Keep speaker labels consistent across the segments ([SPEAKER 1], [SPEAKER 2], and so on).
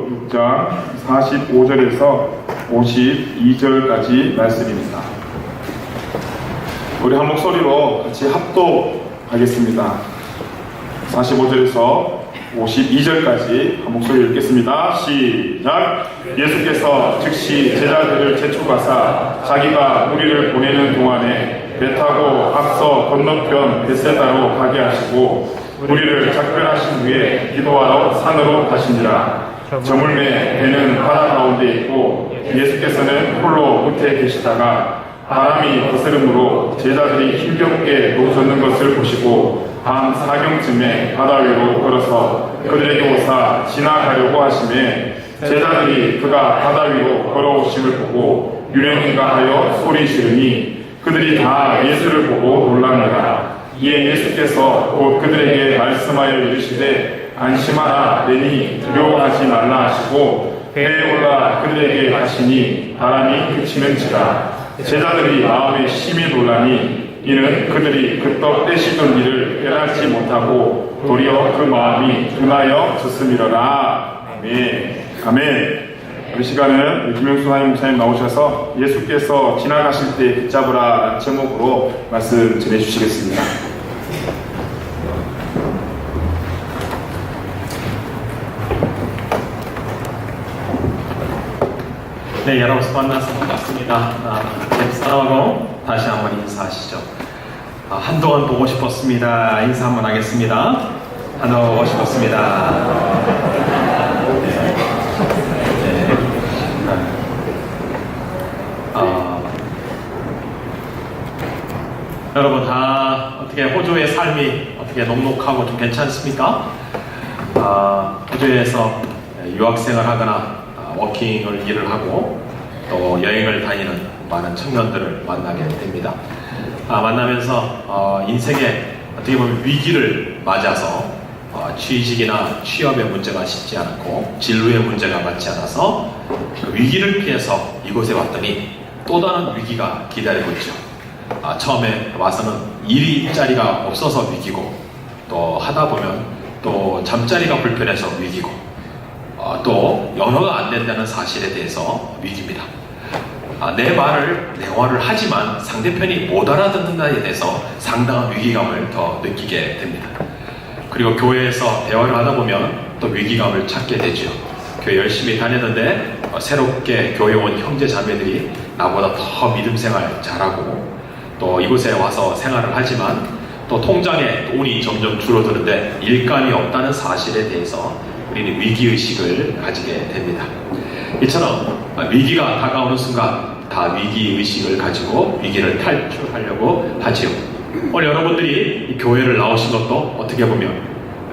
[SPEAKER 1] 6장 45절에서 52절까지 말씀입니다. 우리 한 목소리로 같이 합독하겠습니다. 45절에서 52절까지 한 목소리 읽겠습니다. 시작! 예수께서 즉시 제자들을 재촉하사 자기가 무리를 보내는 동안에 배 타고 앞서 건너편 벳세다로 가게 하시고 무리를 작별하신 후에 기도하러 산으로 가시니라. 저물매 배는 바다 가운데 있고 예수께서는 홀로 못에 계시다가 바람이 거스름으로 제자들이 힘겹게 놓쳤는 것을 보시고 밤 사경쯤에 바다 위로 걸어서 그들에게 오사 지나가려고 하심에 제자들이 그가 바다 위로 걸어오심을 보고 유령인가 하여 소리 지르니 그들이 다 예수를 보고 놀라니라. 이에 예수께서 곧 그들에게 말씀하여 이르시되 안심하라 내니 두려워하지 말라 하시고 배에 올라 그들에게 가시니 바람이 그치는지라. 제자들이 마음에 심히 놀라니 이는 그들이 그 떡 떼시던 일을 깨닫지 못하고 도리어 그 마음이 둔하여 졌음이로라. 아멘. 아멘. 이 시간은 김영수 목사님 나오셔서 예수께서 지나가실 때 붙잡으라 제목으로 말씀 전해주시겠습니다.
[SPEAKER 2] 네, 여러분 만나서 반갑습니다. 랩사라고 다시 한번 인사하시죠. 한동안 보고 싶었습니다. 인사 한번 하겠습니다. 한동안 보고 싶었습니다. 여러분 다 어떻게 호주의 삶이 어떻게 녹록하고 좀 괜찮습니까? 호주에서 유학생을 하거나 워킹을 일을 하고 또 여행을 다니는 많은 청년들을 만나게 됩니다. 만나면서 인생에 어떻게 보면 위기를 맞아서 취직이나 취업의 문제가 쉽지 않고 진로의 문제가 맞지 않아서 그 위기를 피해서 이곳에 왔더니 또 다른 위기가 기다리고 있죠. 처음에 와서는 일자리가 없어서 위기고 또 하다 보면 또 잠자리가 불편해서 위기고 또 영어가 안 된다는 사실에 대해서 위기입니다. 내 말을 하지만 상대편이 못 알아듣는다에 대해서 상당한 위기감을 더 느끼게 됩니다. 그리고 교회에서 대화를 하다 보면 또 위기감을 찾게 되죠. 교회 열심히 다녔는데 새롭게 교회 온 형제 자매들이 나보다 더 믿음 생활 잘하고 또 이곳에 와서 생활을 하지만 또 통장에 돈이 점점 줄어드는데 일감이 없다는 사실에 대해서 우리는 위기의식을 가지게 됩니다. 이처럼 위기가 다가오는 순간 다 위기의식을 가지고 위기를 탈출하려고 하지요. 오늘 여러분들이 이 교회를 나오신 것도 어떻게 보면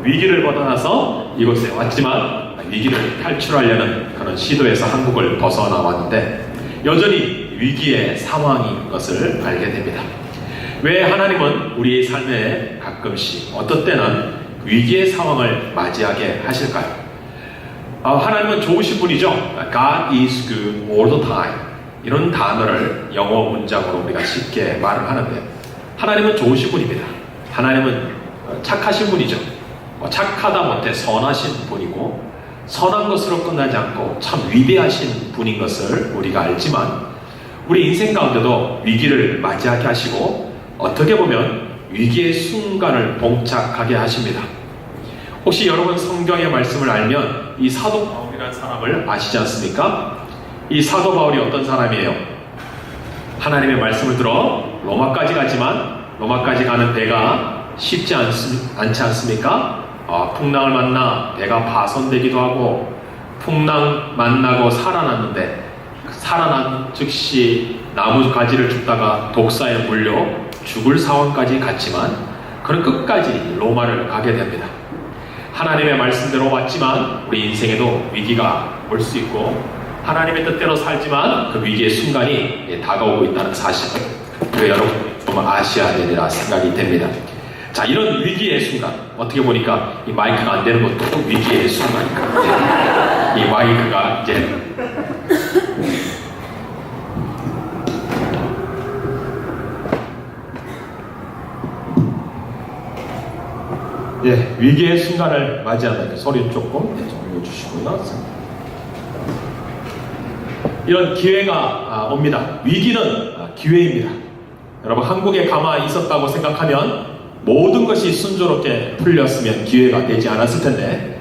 [SPEAKER 2] 위기를 벗어나서 이곳에 왔지만 위기를 탈출하려는 그런 시도에서 한국을 벗어나왔는데 여전히 위기의 상황인 것을 알게 됩니다. 왜 하나님은 우리의 삶에 가끔씩 어떤 때는 위기의 상황을 맞이하게 하실까요? 하나님은 좋으신 분이죠. God is good all the time. 이런 단어를 영어 문장으로 우리가 쉽게 말을 하는데 하나님은 좋으신 분입니다. 하나님은 착하신 분이죠. 착하다 못해 선하신 분이고 선한 것으로 끝나지 않고 참 위대하신 분인 것을 우리가 알지만 우리 인생 가운데도 위기를 맞이하게 하시고 어떻게 보면 위기의 순간을 봉착하게 하십니다. 혹시 여러분 성경의 말씀을 알면 이 사도 바울이라는 사람을 아시지 않습니까? 이 사도 바울이 어떤 사람이에요? 하나님의 말씀을 들어 로마까지 가지만 로마까지 가는 배가 쉽지 않지 않습니까? 풍랑을 만나 배가 파손되기도 하고 풍랑 만나고 살아났는데 살아난 즉시 나무 가지를 줍다가 독사에 물려 죽을 상황까지 갔지만 그는 끝까지 로마를 가게 됩니다. 하나님의 말씀대로 왔지만 우리 인생에도 위기가 올 수 있고 하나님의 뜻대로 살지만 그 위기의 순간이 다가오고 있다는 사실을 여러분 좀 아셔야 되리라 생각이 됩니다. 자, 이런 위기의 순간 어떻게 보니까 이 마이크가 안 되는 것도 위기의 순간입니다. 이 마이크가 이제 위기의 순간을 맞이하는 소리 조금 좀 올려주시고요. 이런 기회가 옵니다. 위기는 기회입니다. 여러분, 한국에 가만히 있었다고 생각하면 모든 것이 순조롭게 풀렸으면 기회가 되지 않았을 텐데,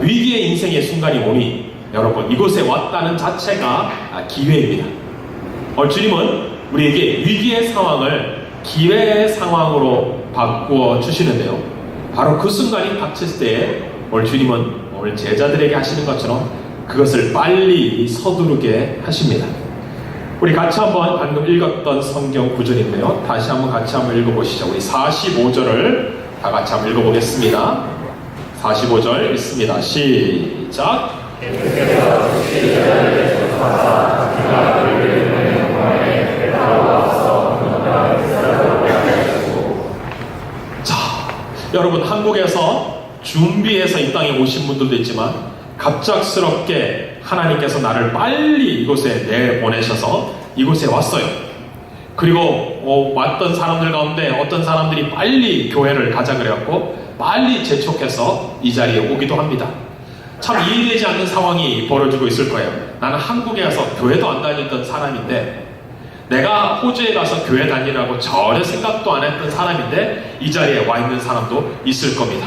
[SPEAKER 2] 위기의 인생의 순간이 오니 여러분, 이곳에 왔다는 자체가 기회입니다. 오늘 주님은 우리에게 위기의 상황을 기회의 상황으로 바꾸어 주시는데요, 바로 그 순간이 닥칠 때에 오늘 주님은 오늘 제자들에게 하시는 것처럼 그것을 빨리 서두르게 하십니다. 우리 같이 한번 방금 읽었던 성경 구절인데요, 다시 한번 같이 한번 읽어보시죠. 우리 45절을 다 같이 한번 읽어보겠습니다. 45절 읽습니다. 시작. 자, 여러분, 한국에서 준비해서 이 땅에 오신 분들도 있지만 갑작스럽게 하나님께서 나를 빨리 이곳에 내보내셔서 이곳에 왔어요. 그리고 왔던 사람들 가운데 어떤 사람들이 빨리 교회를 가자 그래갖고 빨리 재촉해서 이 자리에 오기도 합니다. 참 이해되지 않는 상황이 벌어지고 있을 거예요. 나는 한국에 가서 교회도 안 다니던 사람인데, 내가 호주에 가서 교회 다니라고 전혀 생각도 안 했던 사람인데 이 자리에 와 있는 사람도 있을 겁니다.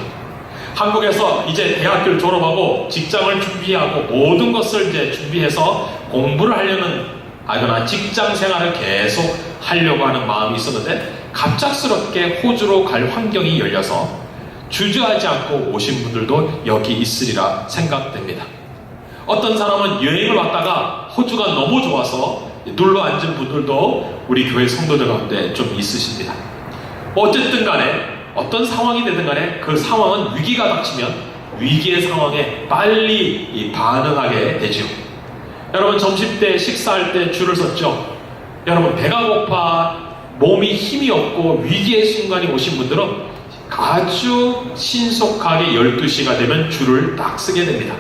[SPEAKER 2] 한국에서 이제 대학교를 졸업하고 직장을 준비하고 모든 것을 이제 준비해서 공부를 하려는, 그러나 직장 생활을 계속 하려고 하는 마음이 있었는데 갑작스럽게 호주로 갈 환경이 열려서 주저하지 않고 오신 분들도 여기 있으리라 생각됩니다. 어떤 사람은 여행을 왔다가 호주가 너무 좋아서 눌러 앉은 분들도 우리 교회 성도들 가운데 좀 있으십니다. 어쨌든 간에 어떤 상황이 되든 간에 그 상황은, 위기가 닥치면 위기의 상황에 빨리 반응하게 되죠. 여러분, 점심때 식사할 때 줄을 섰죠. 여러분, 배가 고파 몸이 힘이 없고 위기의 순간이 오신 분들은 아주 신속하게 12시가 되면 줄을 딱 쓰게 됩니다.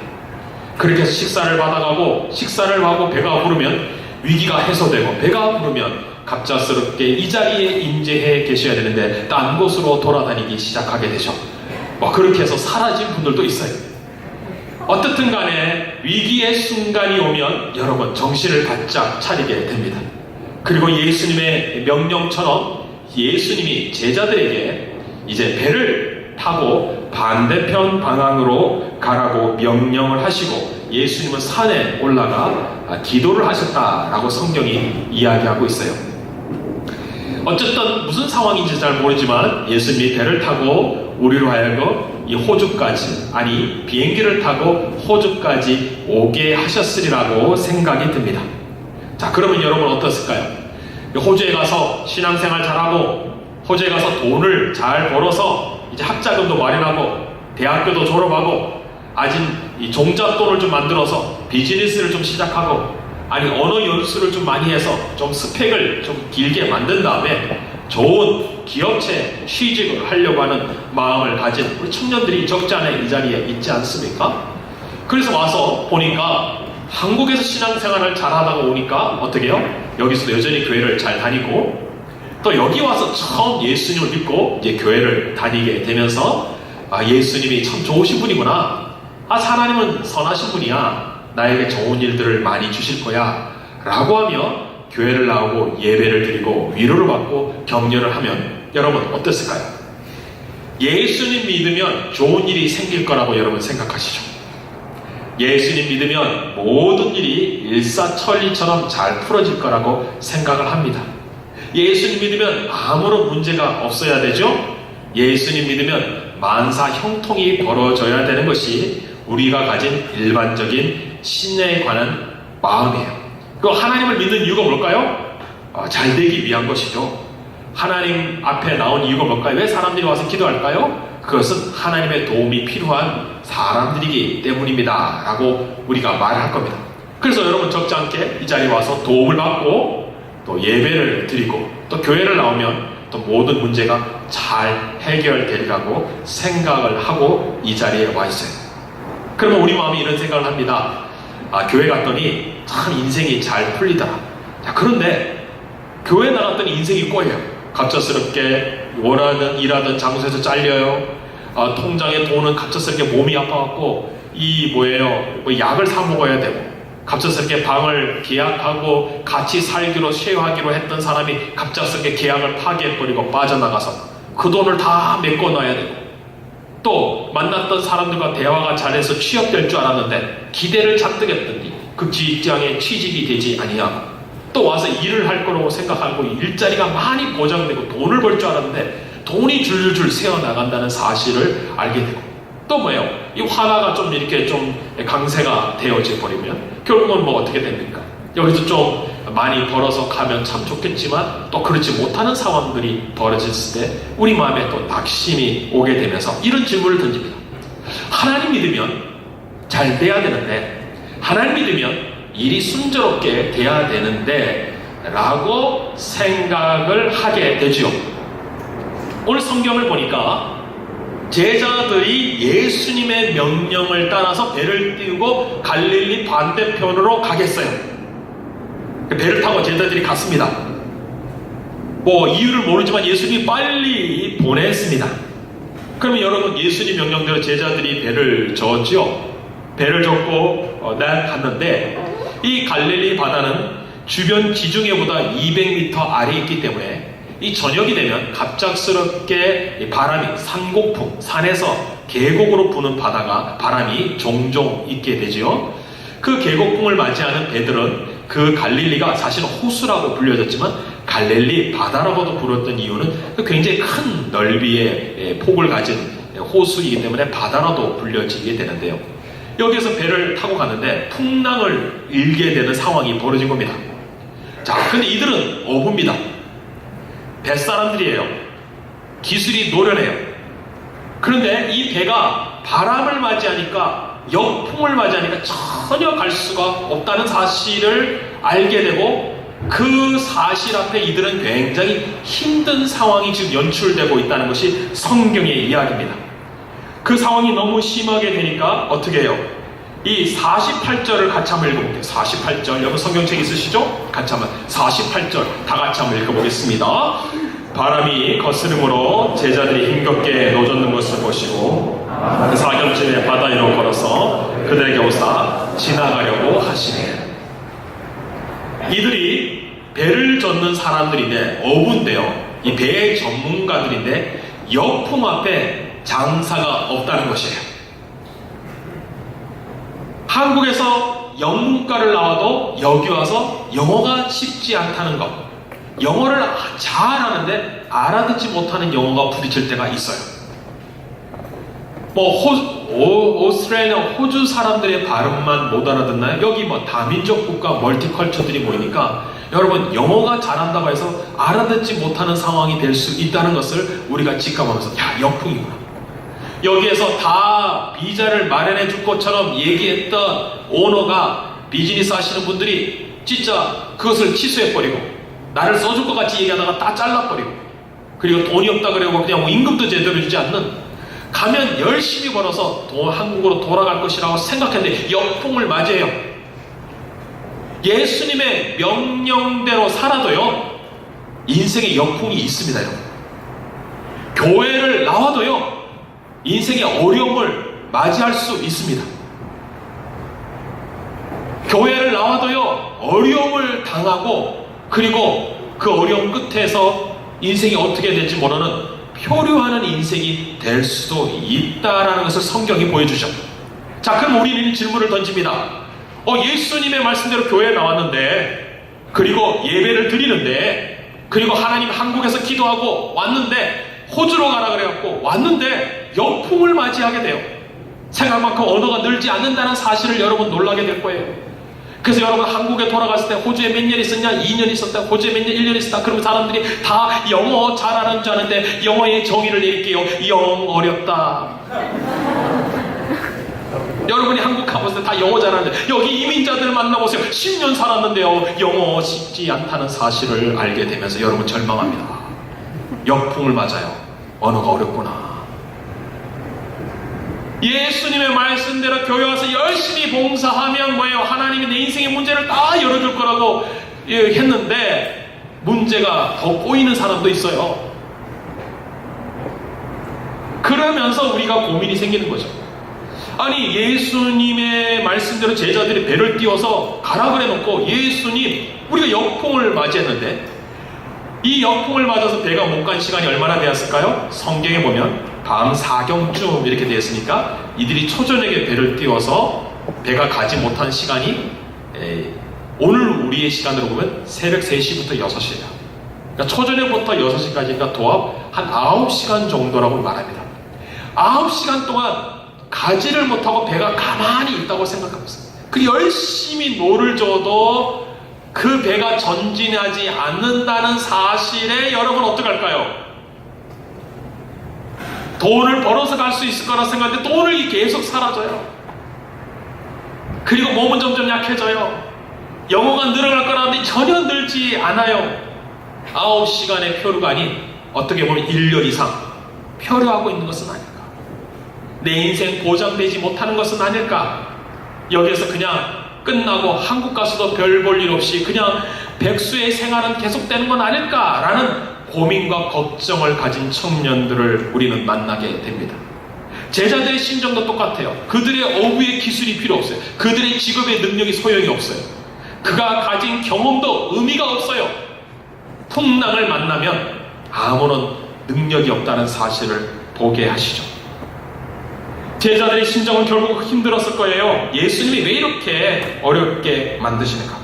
[SPEAKER 2] 그렇게 해서 식사를 받아가고, 식사를 하고 배가 부르면 위기가 해소되고, 배가 부르면 갑작스럽게 이 자리에 임재해 계셔야 되는데 딴 곳으로 돌아다니기 시작하게 되죠. 그렇게 해서 사라진 분들도 있어요. 어떻든 간에 위기의 순간이 오면 여러분, 정신을 바짝 차리게 됩니다. 그리고 예수님의 명령처럼 예수님이 제자들에게 이제 배를 타고 반대편 방향으로 가라고 명령을 하시고 예수님은 산에 올라가 기도를 하셨다라고 성경이 이야기하고 있어요. 어쨌든 무슨 상황인지 잘 모르지만 예수님이 배를 타고 우리로 하여금 이 호주까지, 아니 비행기를 타고 호주까지 오게 하셨으리라고 생각이 듭니다. 자, 그러면 여러분 어떻을까요? 호주에 가서 신앙생활 잘하고, 호주에 가서 돈을 잘 벌어서 이제 학자금도 마련하고 대학교도 졸업하고 아직 이 종잣돈을 좀 만들어서 비즈니스를 좀 시작하고, 아니 언어 연수를 좀 많이 해서 좀 스펙을 좀 길게 만든 다음에 좋은 기업체에 취직을 하려고 하는 마음을 가진 우리 청년들이 적지 않아 이 자리에 있지 않습니까? 그래서 와서 보니까 한국에서 신앙생활을 잘하다가 오니까 어떻게 해요? 여기서도 여전히 교회를 잘 다니고, 또 여기 와서 처음 예수님을 믿고 이제 교회를 다니게 되면서 예수님이 참 좋으신 분이구나, 하나님은 선하신 분이야, 나에게 좋은 일들을 많이 주실 거야 라고 하며 교회를 나오고 예배를 드리고 위로를 받고 격려를 하면 여러분 어땠을까요? 예수님 믿으면 좋은 일이 생길 거라고 여러분 생각하시죠? 예수님 믿으면 모든 일이 일사천리처럼 잘 풀어질 거라고 생각을 합니다. 예수님 믿으면 아무런 문제가 없어야 되죠? 예수님 믿으면 만사 형통이 벌어져야 되는 것이 우리가 가진 일반적인 신에 관한 마음이에요. 그 하나님을 믿는 이유가 뭘까요? 잘 되기 위한 것이죠. 하나님 앞에 나온 이유가 뭘까요? 왜 사람들이 와서 기도할까요? 그것은 하나님의 도움이 필요한 사람들이기 때문입니다 라고 우리가 말할 겁니다. 그래서 여러분 적지 않게 이 자리에 와서 도움을 받고 또 예배를 드리고 또 교회를 나오면 또 모든 문제가 잘 해결되리라고 생각을 하고 이 자리에 와 있어요. 그러면 우리 마음이 이런 생각을 합니다. 교회 갔더니 참 인생이 잘 풀리더라. 자, 그런데 교회 나갔더니 인생이 꼬여요. 갑작스럽게 원하는 일하던 장소에서 잘려요. 통장에 돈은 갑작스럽게 몸이 아파갖고 약을 사 먹어야 되고, 갑작스럽게 방을 계약하고 같이 살기로 쉐어하기로 했던 사람이 갑작스럽게 계약을 파기해버리고 빠져나가서 그 돈을 다 메꿔놔야 되고, 또 만났던 사람들과 대화가 잘해서 취업될 줄 알았는데 기대를 잔뜩 했더니 그 직장에 취직이 되지 아니하고, 또 와서 일을 할 거라고 생각하고 일자리가 많이 보장되고 돈을 벌 줄 알았는데 돈이 줄줄줄 새어나간다는 사실을 알게 되고, 또 뭐예요? 이 화나가 좀 이렇게 좀 강세가 되어져 버리면 결국은 뭐 어떻게 됩니까? 여기서 좀 많이 벌어서 가면 참 좋겠지만 또 그렇지 못하는 상황들이 벌어졌을 때 우리 마음에 또 낙심이 오게 되면서 이런 질문을 던집니다. 하나님 믿으면 잘 돼야 되는데, 하나님 믿으면 일이 순조롭게 돼야 되는데 라고 생각을 하게 되지요. 오늘 성경을 보니까 제자들이 예수님의 명령을 따라서 배를 띄우고 갈릴리 반대편으로 가겠어요. 배를 타고 제자들이 갔습니다. 뭐 이유를 모르지만 예수님이 빨리 보냈습니다. 그러면 여러분, 예수님 명령대로 제자들이 배를 저었죠. 배를 젓고 갔는데, 이 갈릴리 바다는 주변 지중해보다 200m 아래에 있기 때문에 이 저녁이 되면 갑작스럽게 바람이, 산곡풍, 산에서 계곡으로 부는 바람이 종종 있게 되지요. 그 계곡풍을 맞이하는 배들은 그 갈릴리가 사실은 호수라고 불려졌지만 갈릴리 바다라고도 불렀던 이유는 굉장히 큰 넓이의 폭을 가진 호수이기 때문에 바다라도 불려지게 되는데요. 여기서 배를 타고 가는데 풍랑을 일게 되는 상황이 벌어진 겁니다. 자, 근데 이들은 어부입니다. 뱃사람들이에요. 기술이 노련해요. 그런데 이 배가 바람을 맞이하니까, 역풍을 맞이하니까 전혀 갈 수가 없다는 사실을 알게 되고, 그 사실 앞에 이들은 굉장히 힘든 상황이 지금 연출되고 있다는 것이 성경의 이야기입니다. 그 상황이 너무 심하게 되니까 어떻게 해요? 이 48절을 같이 한번 읽어볼게요. 48절. 여러분 성경책 있으시죠? 같이 한번 48절 다 같이 한번 읽어보겠습니다. 바람이 거스름으로 제자들이 힘겹게 노젓는 것을 보시고 그 사경쯤에 바다 위로 걸어서 그들에게 오사 지나가려고 하시네. 이들이 배를 젓는 사람들인데, 어부인데요. 이 배의 전문가들인데 역풍 앞에 장사가 없다는 것이에요. 한국에서 영문과를 나와도 여기 와서 영어가 쉽지 않다는 것, 영어를 잘하는데 알아듣지 못하는 영어가 부딪힐 때가 있어요. 뭐 오스트레일리아, 호주 사람들의 발음만 못 알아듣나요? 여기 뭐 다민족 국가 멀티컬처들이 모이니까 여러분, 영어가 잘한다고 해서 알아듣지 못하는 상황이 될 수 있다는 것을 우리가 직감하면서, 야, 역풍이구나. 여기에서 다 비자를 마련해 줄 것처럼 얘기했던 오너가, 비즈니스 하시는 분들이 진짜 그것을 취소해버리고 나를 써줄 것 같이 얘기하다가 다 잘라버리고, 그리고 돈이 없다 그러고 그냥 뭐 임금도 제대로 주지 않는, 가면 열심히 벌어서 한국으로 돌아갈 것이라고 생각했는데 역풍을 맞이해요. 예수님의 명령대로 살아도요, 인생의 역풍이 있습니다. 여러분. 교회를 나와도요, 인생의 어려움을 맞이할 수 있습니다. 교회를 나와도요, 어려움을 당하고, 그리고 그 어려움 끝에서 인생이 어떻게 될지 모르는 표류하는 인생이 될 수도 있다라는 것을 성경이 보여주죠. 자, 그럼 우리는 질문을 던집니다. 예수님의 말씀대로 교회에 나왔는데, 그리고 예배를 드리는데, 그리고 하나님 한국에서 기도하고 왔는데, 호주로 가라 그래갖고 왔는데 역풍을 맞이하게 돼요. 생각만큼 언어가 늘지 않는다는 사실을 여러분 놀라게 될 거예요. 그래서 여러분 한국에 돌아갔을 때 호주에 몇 년 있었냐? 2년 있었다. 호주에 몇 년? 1년 있었다. 그러면 사람들이 다 영어 잘하는 줄 아는데 영어의 정의를 내릴게요. 영 어렵다. 여러분이 한국 가봤을 때 다 영어 잘하는데, 여기 이민자들 만나보세요. 10년 살았는데요, 영어 쉽지 않다는 사실을 알게 되면서 여러분 절망합니다. 역풍을 맞아요. 언어가 어렵구나. 예수님의 말씀대로 교회 와서 열심히 봉사하면 뭐예요? 하나님이 내 인생의 문제를 다 열어줄 거라고 했는데 문제가 더 꼬이는 사람도 있어요. 그러면서 우리가 고민이 생기는 거죠. 아니 예수님의 말씀대로 제자들이 배를 띄워서 가라 그래 놓고 예수님 우리가 역풍을 맞이했는데 이 역풍을 맞아서 배가 못 간 시간이 얼마나 되었을까요? 성경에 보면 밤 4경쯤 이렇게 되었으니까 이들이 초저녁에 배를 띄워서 배가 가지 못한 시간이 오늘 우리의 시간으로 보면 새벽 3시부터 6시예요. 그러니까 초저녁부터 6시까지니까 도합 한 9시간 정도라고 말합니다. 9시간 동안 가지를 못하고 배가 가만히 있다고 생각하고 있어요. 그 열심히 노를 져도 그 배가 전진하지 않는다는 사실에 여러분 어떡할까요? 돈을 벌어서 갈 수 있을 거라 생각하는데 돈이 계속 사라져요. 그리고 몸은 점점 약해져요. 영어가 늘어날 거라는데 전혀 늘지 않아요. 9시간의 표류가 아닌 어떻게 보면 1년 이상 표류하고 있는 것은 아닐까? 내 인생 보장되지 못하는 것은 아닐까? 여기에서 그냥 끝나고 한국 가서도 별 볼 일 없이 그냥 백수의 생활은 계속되는 건 아닐까라는 고민과 걱정을 가진 청년들을 우리는 만나게 됩니다. 제자들의 심정도 똑같아요. 그들의 어부의 기술이 필요 없어요. 그들의 직업의 능력이 소용이 없어요. 그가 가진 경험도 의미가 없어요. 풍랑을 만나면 아무런 능력이 없다는 사실을 보게 하시죠. 제자들의 심정은 결국 힘들었을 거예요. 예수님이 왜 이렇게 어렵게 만드시는가?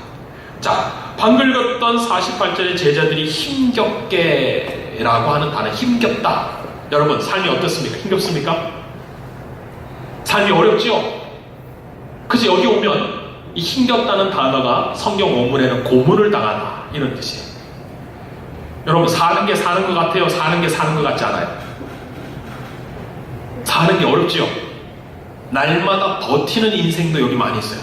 [SPEAKER 2] 자, 방금 읽었던 48절의 제자들이 힘겹게라고 하는 단어, 힘겹다. 여러분, 삶이 어떻습니까? 힘겹습니까? 삶이 어렵죠? 그래서 여기 오면 이 힘겹다는 단어가 성경 원문에는 고문을 당하다 이런 뜻이에요. 여러분, 사는 게 사는 것 같아요? 사는 게 사는 것 같지 않아요? 사는 게 어렵지요? 날마다 버티는 인생도 여기 많이 있어요.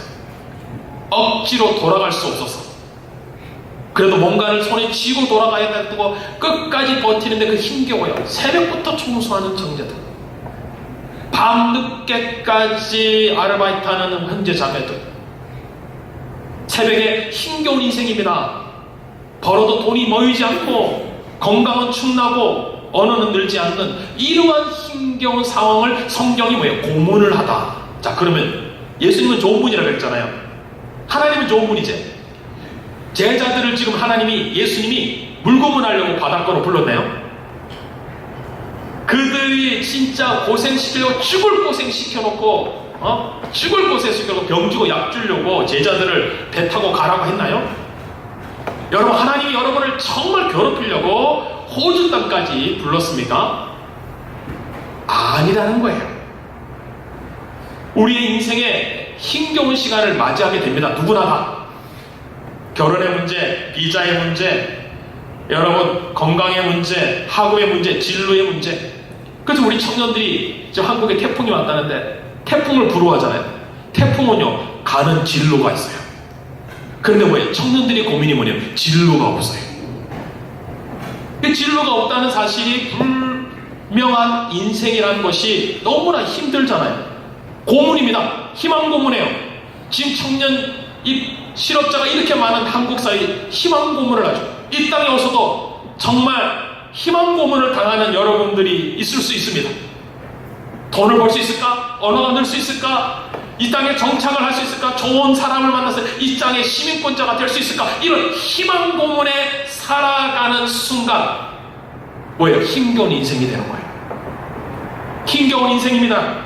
[SPEAKER 2] 억지로 돌아갈 수 없어서 그래도 뭔가를 손에 쥐고 돌아가야 되고 끝까지 버티는데 그 힘겨워요. 새벽부터 청소하는 정제들, 밤늦게까지 아르바이트하는 형제 자매들, 새벽에 힘겨운 인생입니다. 벌어도 돈이 모이지 않고 건강은 축나고 언어는 늘지 않는 이러한 힘겨운 상황을 성경이 뭐예요? 고문을 하다. 자, 그러면 예수님은 좋은 분이라고 했잖아요. 하나님은 좋은 분이지. 제자들을 지금 하나님이, 예수님이 물고문하려고 바닷가로 불렀나요? 그들이 진짜 고생시키려고 죽을 고생시켜놓고 죽을 고생시켜놓고 병 주고 약 주려고 제자들을 배 타고 가라고 했나요? 여러분, 하나님이 여러분을 정말 괴롭히려고 호주 땅까지 불렀습니까? 아니라는 거예요. 우리의 인생에 힘겨운 시간을 맞이하게 됩니다. 누구나 다. 결혼의 문제, 비자의 문제, 여러분 건강의 문제, 학업의 문제, 진로의 문제. 그래서 우리 청년들이 지금 한국에 태풍이 왔다는데 태풍을 부러워하잖아요. 태풍은요, 가는 진로가 있어요. 그런데 뭐예요? 청년들의 고민이 뭐냐면 진로가 없어요. 그 진로가 없다는 사실이 불명한 인생이라는 것이 너무나 힘들잖아요. 고문입니다. 희망 고문이에요. 지금 청년 실업자가 이렇게 많은 한국 사회에 희망 고문을 하죠. 이 땅에 와서도 정말 희망 고문을 당하는 여러분들이 있을 수 있습니다. 돈을 벌 수 있을까? 언어가 늘 수 있을까? 이 땅에 정착을 할 수 있을까? 좋은 사람을 만나서 이 땅의 시민권자가 될 수 있을까? 이런 희망 고문에 살아가는 순간 뭐예요? 힘겨운 인생이 되는 거예요. 힘겨운 인생입니다.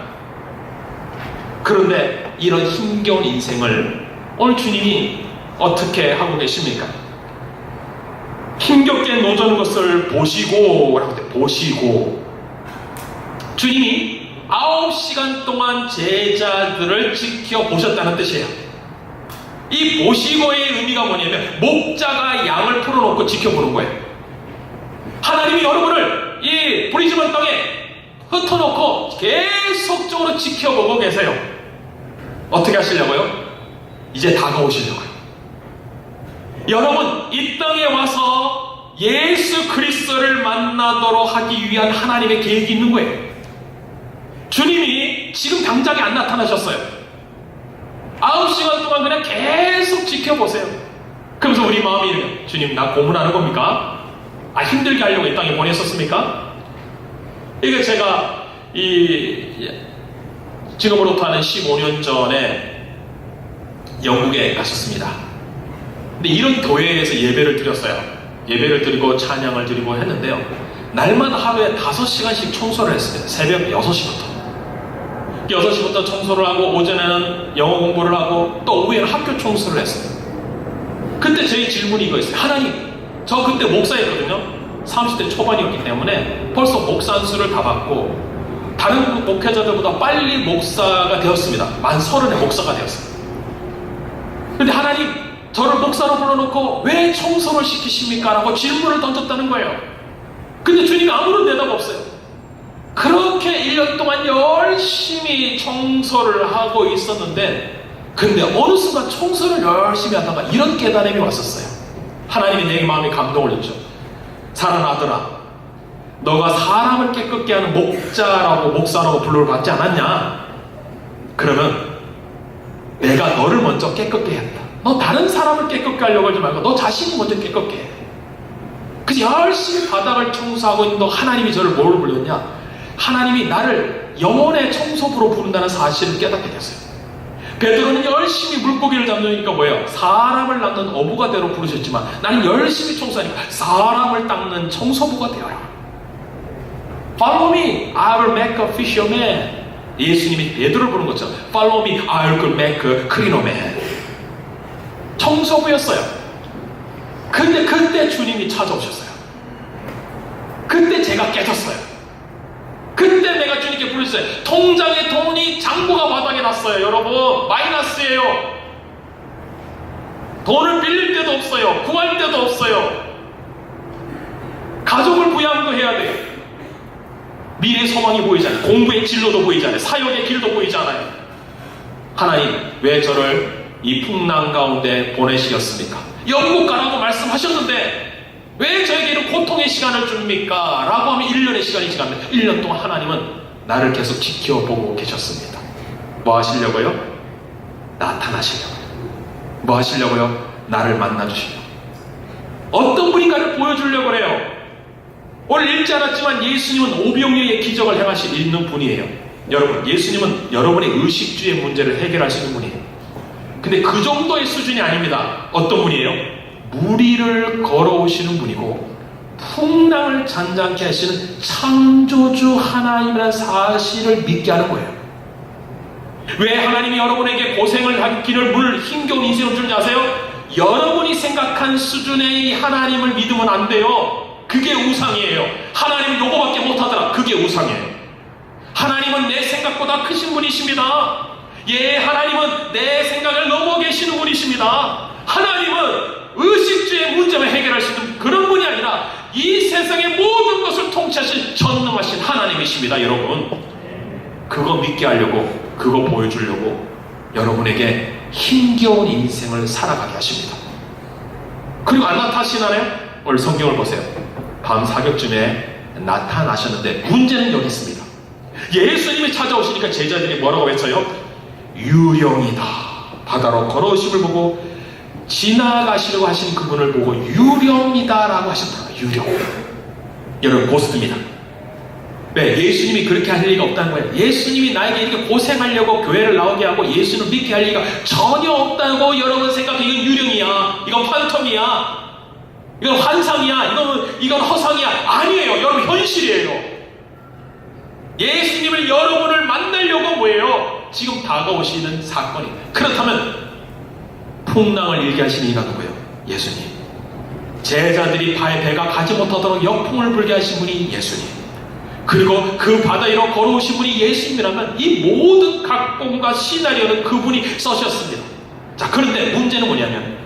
[SPEAKER 2] 그런데 이런 힘겨운 인생을 오늘 주님이 어떻게 하고 계십니까? 힘겹게 노젓는 것을 보시고 주님이 9시간 동안 제자들을 지켜보셨다는 뜻이에요. 이 보시고의 의미가 뭐냐면 목자가 양을 풀어놓고 지켜보는 거예요. 하나님이 여러분을 이 브리즈번 땅에 흩어놓고 계속적으로 지켜보고 계세요. 어떻게 하시려고요? 이제 다가오시려고요. 여러분, 이 땅에 와서 예수 그리스도를 만나도록 하기 위한 하나님의 계획이 있는 거예요. 주님이 지금 당장에 안 나타나셨어요. 9시간 동안 그냥 계속 지켜보세요. 그러면서 우리 마음이 이래요. 주님, 나 고문하는 겁니까? 힘들게 하려고 이 땅에 보냈었습니까? 이게 제가 지금으로부터 한 15년 전에 영국에 가셨습니다. 근데 이런 교회에서 예배를 드렸어요. 예배를 드리고 찬양을 드리고 했는데요. 날마다 하루에 5시간씩 청소를 했어요. 새벽 6시부터. 6시부터 청소를 하고 오전에는 영어 공부를 하고 또 오후에는 학교 청소를 했어요. 그때 제 질문이 이거였어요. 하나님, 저 그때 목사였거든요. 30대 초반이었기 때문에 벌써 목사 안수를 다 받고 다른 목회자들보다 빨리 목사가 되었습니다. 만 30에 목사가 되었어요. 근데 하나님, 저를 목사로 불러놓고 왜 청소를 시키십니까? 라고 질문을 던졌다는 거예요. 근데 주님이 아무런 대답 없어요. 그렇게 1년 동안 열심히 청소를 하고 있었는데, 근데 어느 순간 청소를 열심히 하다가 이런 깨달음이 왔었어요. 하나님이 내 마음에 감동을 줬죠. 살아나더라, 너가 사람을 깨끗게 하는 목사라고 불러를 받지 않았냐? 그러면 내가 너를 먼저 깨끗게 했다. 너 다른 사람을 깨끗게 하려고 하지 말고 너 자신을 먼저 깨끗게 해. 그래서 열심히 바닥을 청소하고 있는 동안 하나님이 저를 뭘 불렀냐? 하나님이 나를 영혼의 청소부로 부른다는 사실을 깨닫게 됐어요. 베드로는 열심히 물고기를 잡으니까 뭐예요? 사람을 낚는 어부가대로 부르셨지만 나는 열심히 청소하니까 사람을 닦는 청소부가 되어라. Follow me, I will make a fisherman. 예수님이 베드로를 부른 것처럼 Follow me, I will make a cleaner man. 청소부였어요. 근데 그때 주님이 찾아오셨어요. 그때 제가 깨졌어요. 그때 내가 주님께 부르셨어요. 통장에 돈이 장부가 바닥에 났어요. 여러분, 마이너스예요. 돈을 빌릴 데도 없어요. 구할 데도 없어요. 가족을 부양도 해야 돼요. 미래 소망이 보이지 않아요. 공부의 진로도 보이지 않아요. 사역의 길도 보이지 않아요. 하나님, 왜 저를 이 풍랑 가운데 보내시겠습니까? 영국 가라고 말씀하셨는데 왜 저에게는 고통의 시간을 줍니까? 라고 하면 1년의 시간이 지났는데 1년 동안 하나님은 나를 계속 지켜보고 계셨습니다. 뭐 하시려고요? 나타나시려고요. 뭐 하시려고요? 나를 만나주시려고. 어떤 분인가를 보여주려고 해요. 오늘 읽지 않았지만 예수님은 오병이어의 기적을 행하실 있는 분이에요. 여러분, 예수님은 여러분의 의식주의 문제를 해결하시는 분이에요. 근데 그 정도의 수준이 아닙니다. 어떤 분이에요? 무리를 걸어오시는 분이고 풍랑을 잔잔케 하시는 창조주 하나님이라는 사실을 믿게 하는 거예요. 왜 하나님이 여러분에게 고생을 하는 길을 힘겨운 인생을 주는지 아세요? 여러분이 생각한 수준의 하나님을 믿으면 안 돼요. 그게 우상이에요. 하나님은 요거밖에 못하더라. 그게 우상이에요. 하나님은 내 생각보다 크신 분이십니다. 예, 하나님은 내 생각을 넘어 계시는 분이십니다. 하나님은 의식주의 문제만 해결하시는 그런 분이 아니라 이 세상의 모든 것을 통치하신 전능하신 하나님이십니다. 여러분, 그거 믿게 하려고, 그거 보여주려고 여러분에게 힘겨운 인생을 살아가게 하십니다. 그리고 안 나타나시나요? 오늘 성경을 보세요. 밤 사격쯤에 나타나셨는데 문제는 여기 있습니다. 예수님이 찾아오시니까 제자들이 뭐라고 외쳐요? 유령이다. 바다로 걸어오심을 보고 지나가시려고 하시는 그분을 보고 유령이다 라고 하셨다. 유령. 여러분, 고스트입니다. 네, 예수님이 그렇게 할 리가 없다는 거예요. 예수님이 나에게 이렇게 고생하려고 교회를 나오게 하고 예수를 믿게 할 리가 전혀 없다고 여러분 생각해. 이건 유령이야, 이건 판텀이야, 이건 환상이야, 이건 허상이야. 아니에요. 여러분, 현실이에요. 예수님을 여러분을 만나려고 뭐예요? 지금 다가오시는 사건이. 그렇다면 풍랑을 일게 하신 이가 누구예요? 예수님. 제자들이 배가 가지 못하도록 역풍을 불게 하신 분이 예수님. 그리고 그 바다 위로 걸어오신 분이 예수님이라면 이 모든 각본과 시나리오는 그분이 써셨습니다. 자, 그런데 문제는 뭐냐면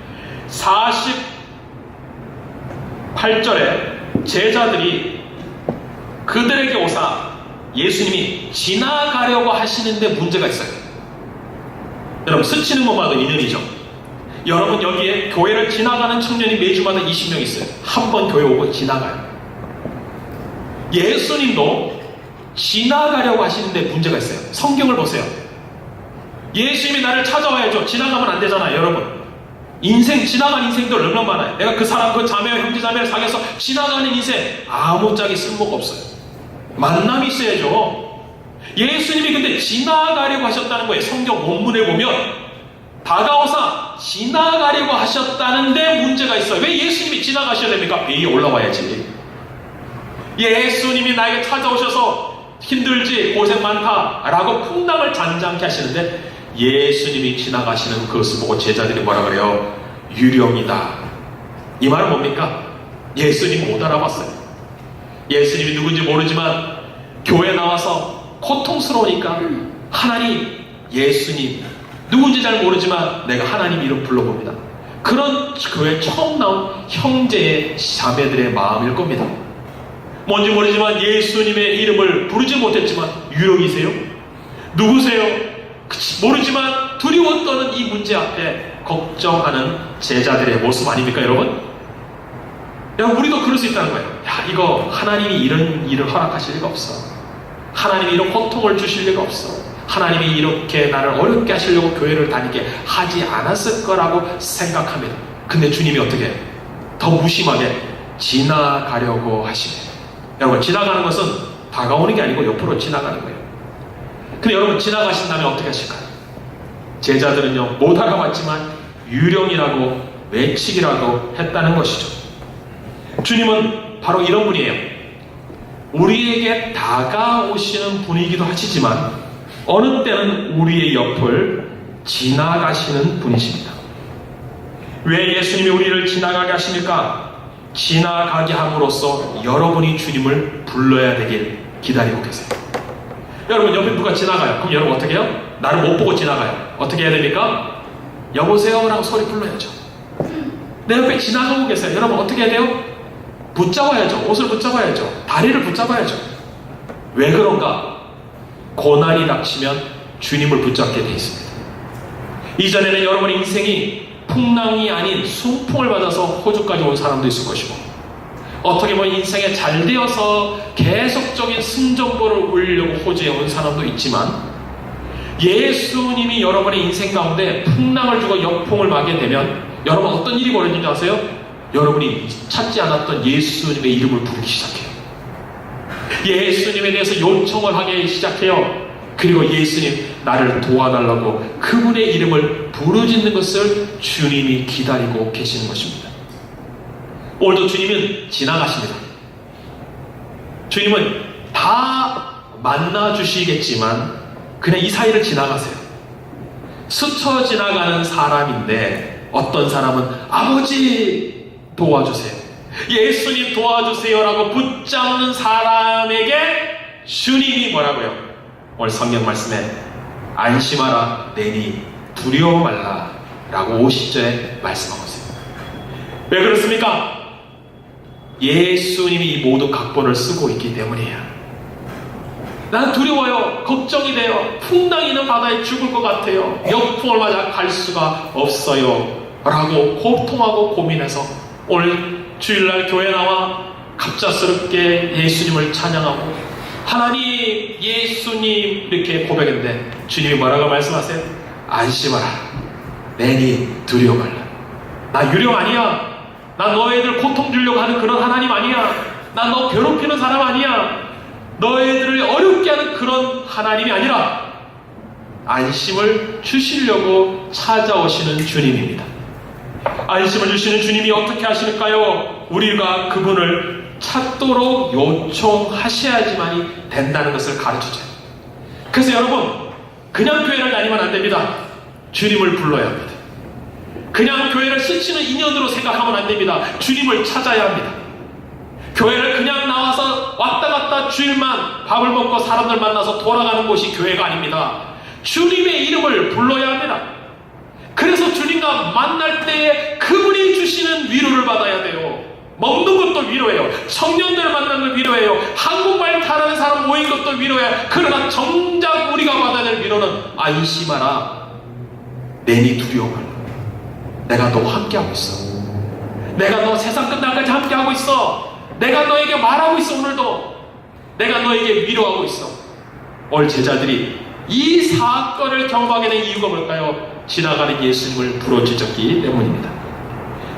[SPEAKER 2] 48절에 제자들이 그들에게 오사 예수님이 지나가려고 하시는데 문제가 있어요. 여러분, 스치는 것마다 인연이죠. 여러분, 여기에 교회를 지나가는 청년이 매주마다 20명 있어요. 한 번 교회 오고 지나가요. 예수님도 지나가려고 하시는데 문제가 있어요. 성경을 보세요. 예수님이 나를 찾아와야죠. 지나가면 안 되잖아요. 여러분, 지나간 인생들 얼마나 많아요. 내가 그 사람, 그 자매와 형제 자매를 사귀어서 지나가는 인생 아무짝에 쓸모가 없어요. 만남이 있어야죠. 예수님이 근데 지나가려고 하셨다는 거예요. 성경 원문에 보면 다가오사 지나가려고 하셨다는데 문제가 있어요. 왜 예수님이 지나가셔야 됩니까? 배에 올라와야지. 예수님이 나에게 찾아오셔서 힘들지 고생 많다라고 풍랑을 잔잔케 하시는데 예수님이 지나가시는 그것을 보고 제자들이 뭐라 그래요? 유령이다. 이 말은 뭡니까? 예수님 못 알아봤어요. 예수님이 누군지 모르지만 교회 나와서 고통스러우니까 하나님, 예수님 누군지 잘 모르지만 내가 하나님 이름 불러봅니다. 그런 교회 처음 나온 형제의 자매들의 마음일 겁니다. 뭔지 모르지만 예수님의 이름을 부르지 못했지만 유령이세요? 누구세요? 모르지만 두려워 떠는 이 문제 앞에 걱정하는 제자들의 모습 아닙니까 여러분? 여러분 우리도 그럴 수 있다는 거예요. 야, 이거 하나님이 이런 일을 허락하실 리가 없어. 하나님이 이런 고통을 주실 리가 없어. 하나님이 이렇게 나를 어렵게 하시려고 교회를 다니게 하지 않았을 거라고 생각합니다. 근데 주님이 어떻게 더 무심하게 지나가려고 하시네요. 여러분 지나가는 것은 다가오는 게 아니고 옆으로 지나가는 거예요. 근데 여러분 지나가신다면 어떻게 하실까요? 제자들은요 못 알아봤지만 유령이라고 외치기라도 했다는 것이죠. 주님은 바로 이런 분이에요. 우리에게 다가오시는 분이기도 하시지만 어느 때는 우리의 옆을 지나가시는 분이십니다. 왜 예수님이 우리를 지나가게 하십니까? 지나가게 함으로써 여러분이 주님을 불러야 되길 기다리고 계세요. 여러분 옆에 누가 지나가요. 그럼 여러분 어떻게 해요? 나를 못 보고 지나가요. 어떻게 해야 됩니까? 여보세요 라고 소리 불러야죠. 내 옆에 지나가고 계세요. 여러분 어떻게 해야 돼요? 붙잡아야죠. 옷을 붙잡아야죠. 다리를 붙잡아야죠. 왜 그런가? 고난이 닥치면 주님을 붙잡게 되어 있습니다. 이전에는 여러분의 인생이 풍랑이 아닌 순풍을 받아서 호주까지 온 사람도 있을 것이고 어떻게 보면 인생에 잘 되어서 계속적인 승전보를 올리려고 호주에 온 사람도 있지만 예수님이 여러분의 인생 가운데 풍랑을 주고 역풍을 맞게 되면 여러분 어떤 일이 벌어지는지 아세요? 여러분이 찾지 않았던 예수님의 이름을 부르기 시작해요. 예수님에 대해서 요청을 하기 시작해요. 그리고 예수님 나를 도와달라고 그분의 이름을 부르짖는 것을 주님이 기다리고 계시는 것입니다. 오늘도 주님은 지나가십니다. 주님은 다 만나주시겠지만 그냥 이 사이를 지나가세요. 스쳐 지나가는 사람인데 어떤 사람은 아버지 도와주세요, 예수님 도와주세요 라고 붙잡는 사람에게 주님이 뭐라고요? 오늘 성경 말씀에 안심하라 내니 두려워 말라 라고 50절에 말씀하고 있습니다. 왜 그렇습니까? 예수님이 이 모든 각본을 쓰고 있기 때문이에요. 난 두려워요. 걱정이 돼요. 풍랑이 있는 바다에 죽을 것 같아요. 역풍을 맞아 갈 수가 없어요 라고 고통하고 고민해서 오늘 주일날 교회 나와 갑작스럽게 예수님을 찬양하고 하나님, 예수님 이렇게 고백했는데 주님이 뭐라고 말씀하세요? 안심하라 내니 두려워 말라. 나 유령 아니야. 나 너희들 고통 주려고 하는 그런 하나님 아니야. 나 너 괴롭히는 사람 아니야. 너희들을 어렵게 하는 그런 하나님이 아니라 안심을 주시려고 찾아오시는 주님입니다. 안심을 주시는 주님이 어떻게 하실까요? 우리가 그분을 찾도록 요청하셔야지만이 된다는 것을 가르쳐줘요. 그래서 여러분 그냥 교회를 다니면 안 됩니다. 주님을 불러야 합니다. 그냥 교회를 스치는 인연으로 생각하면 안 됩니다. 주님을 찾아야 합니다. 교회를 그냥 나와서 왔다 갔다 주일만 밥을 먹고 사람들 만나서 돌아가는 곳이 교회가 아닙니다. 주님의 이름을 불러야 합니다. 그래서 주님과 만날 때에 그분이 주시는 위로를 받아야 돼요. 먹는 것도 위로예요. 청년들 만나는 걸 위로예요. 한국말 잘하는 사람 모인 것도 위로예요. 그러나 정작 우리가 받아야 될 위로는 안심하라 내니 두려워 말라. 내가 너와 함께하고 있어. 내가 너 세상 끝날까지 함께하고 있어. 내가 너에게 말하고 있어. 오늘도 내가 너에게 위로하고 있어. 오늘 제자들이 이 사건을 경험하게 된 이유가 뭘까요? 지나가는 예수님을 부르짖었기 때문입니다.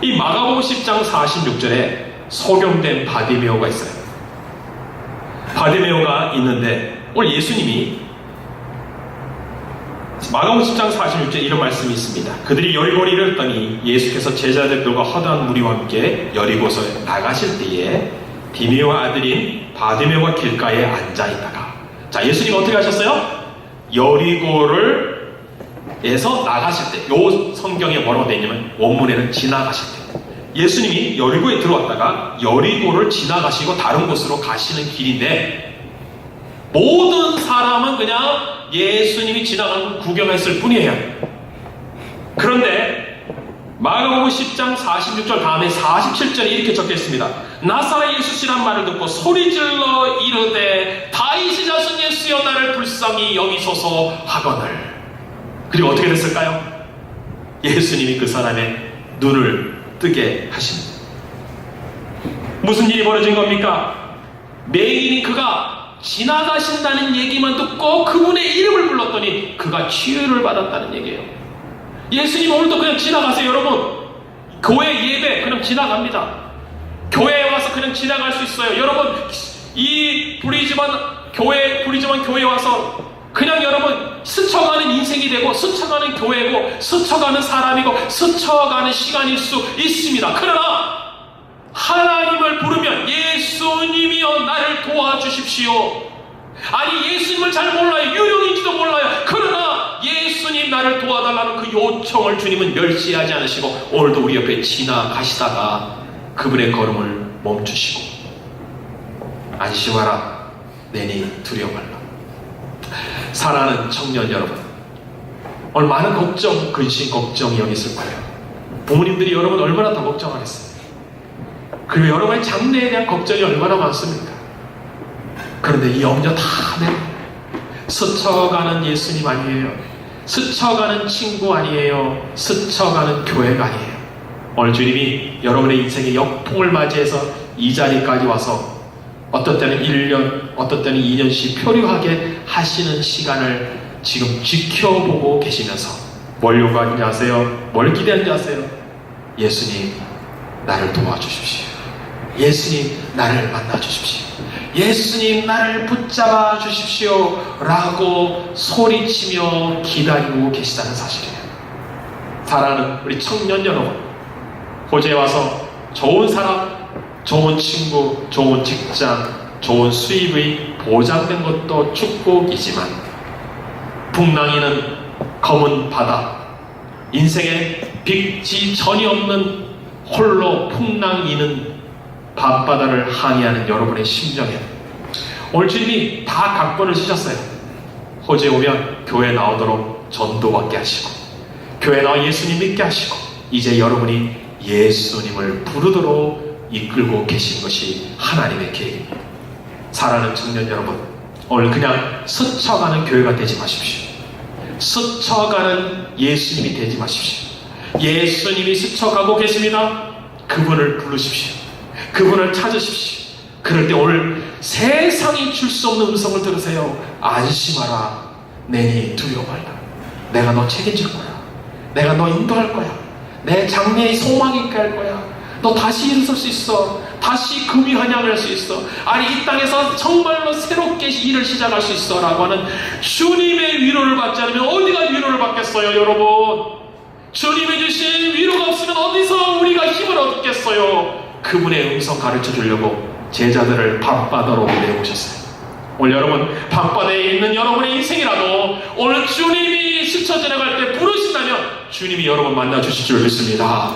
[SPEAKER 2] 이 마가복음 10장 46절에 소경된 바디메오가 있어요. 바디메오가 있는데 오늘 예수님이 마가복음 10장 46절 이런 말씀이 있습니다. 그들이 여리고를 이르렀더니 예수께서 제자들과 허다한 무리와 함께 여리고서 나가실 때에 디메오 아들인 바디메오가 길가에 앉아 있다가, 자, 예수님 어떻게 하셨어요? 여리고를 에서 나가실 때, 요 성경에 뭐라고 되어 있냐면 원문에는 지나가실 때, 예수님이 여리고에 들어왔다가 여리고를 지나가시고 다른 곳으로 가시는 길인데, 모든 사람은 그냥 예수님이 지나가는 걸 구경했을 뿐이에요. 그런데 마가복음 10장 46절 다음에 47절에 이렇게 적혀 있습니다. 나사렛 예수시란 말을 듣고 소리질러 이르되 다윗의 자손 예수여 나를 불쌍히 여기소서 하거늘. 그리고 어떻게 됐을까요? 예수님이 그 사람의 눈을 뜨게 하십니다. 무슨 일이 벌어진 겁니까? 맹인이 그가 지나가신다는 얘기만 듣고 그분의 이름을 불렀더니 그가 치유를 받았다는 얘기예요. 예수님 오늘도 그냥 지나가세요. 여러분, 교회 예배 그냥 지나갑니다. 교회에 와서 그냥 지나갈 수 있어요. 여러분, 이 브리즈만 교회에 와서 그냥 여러분 스쳐가는 인생이 되고 스쳐가는 교회고 스쳐가는 사람이고 스쳐가는 시간일 수 있습니다. 그러나 하나님을 부르면 예수님이여 나를 도와주십시오. 아니, 예수님을 잘 몰라요. 유령인지도 몰라요. 그러나 예수님 나를 도와달라는 그 요청을 주님은 멸시하지 않으시고 오늘도 우리 옆에 지나가시다가 그분의 걸음을 멈추시고 안심하라 내니 두려워 말라. 사랑하는 청년 여러분, 오늘 많은 걱정, 근심, 걱정이 여기 있을 거예요. 부모님들이 여러분 얼마나 더 걱정하겠어요. 그리고 여러분의 장래에 대한 걱정이 얼마나 많습니까? 그런데 이 염려 다 내고 스쳐가는 예수님 아니에요. 스쳐가는 친구 아니에요. 스쳐가는 교회가 아니에요. 오늘 주님이 여러분의 인생의 역풍을 맞이해서 이 자리까지 와서 어떤 때는 1년, 어떤 때는 2년씩 표류하게 하시는 시간을 지금 지켜보고 계시면서 뭘 요구하는지 아세요? 뭘 기대하는지 아세요? 예수님 나를 도와주십시오. 예수님 나를 만나주십시오. 예수님 나를 붙잡아 주십시오 라고 소리치며 기다리고 계시다는 사실이에요. 사랑하는 우리 청년 여러분, 호주에 와서 좋은 사람, 좋은 친구, 좋은 직장, 좋은 수입의 보장된 것도 축복이지만 풍랑이는 검은 바다, 인생에 빛이 전혀 없는 홀로 풍랑이는 밤바다를 항해하는 여러분의 심정에 오늘 주님이 다 각본을 쓰셨어요. 호주에 오면 교회 나오도록 전도받게 하시고 교회 나와 예수님 믿게 하시고 이제 여러분이 예수님을 부르도록 이끌고 계신 것이 하나님의 계획입니다. 사랑하는 청년 여러분, 오늘 그냥 스쳐가는 교회가 되지 마십시오. 스쳐가는 예수님이 되지 마십시오. 예수님이 스쳐가고 계십니다. 그분을 부르십시오. 그분을 찾으십시오. 그럴 때 오늘 세상이 줄 수 없는 음성을 들으세요. 안심하라 내니 두려워 말라. 내가 너 책임질 거야. 내가 너 인도할 거야. 내 장래의 소망이 있게 할 거야. 너 다시 일어설 수 있어. 다시 금이 환영할 수 있어. 아니, 이 땅에서 정말로 새롭게 일을 시작할 수 있어 라고 하는 주님의 위로를 받지 않으면 어디가 위로를 받겠어요. 여러분, 주님이 주신 위로가 없으면 어디서 우리가 힘을 얻겠어요. 그분의 음성 가르쳐 주려고 제자들을 밤바다로 내오셨어요. 오늘 여러분, 밤바다에 있는 여러분의 인생이라도 오늘 주님이 스쳐 지나갈 때 부르신다면 주님이 여러분 만나 주실 줄 믿습니다.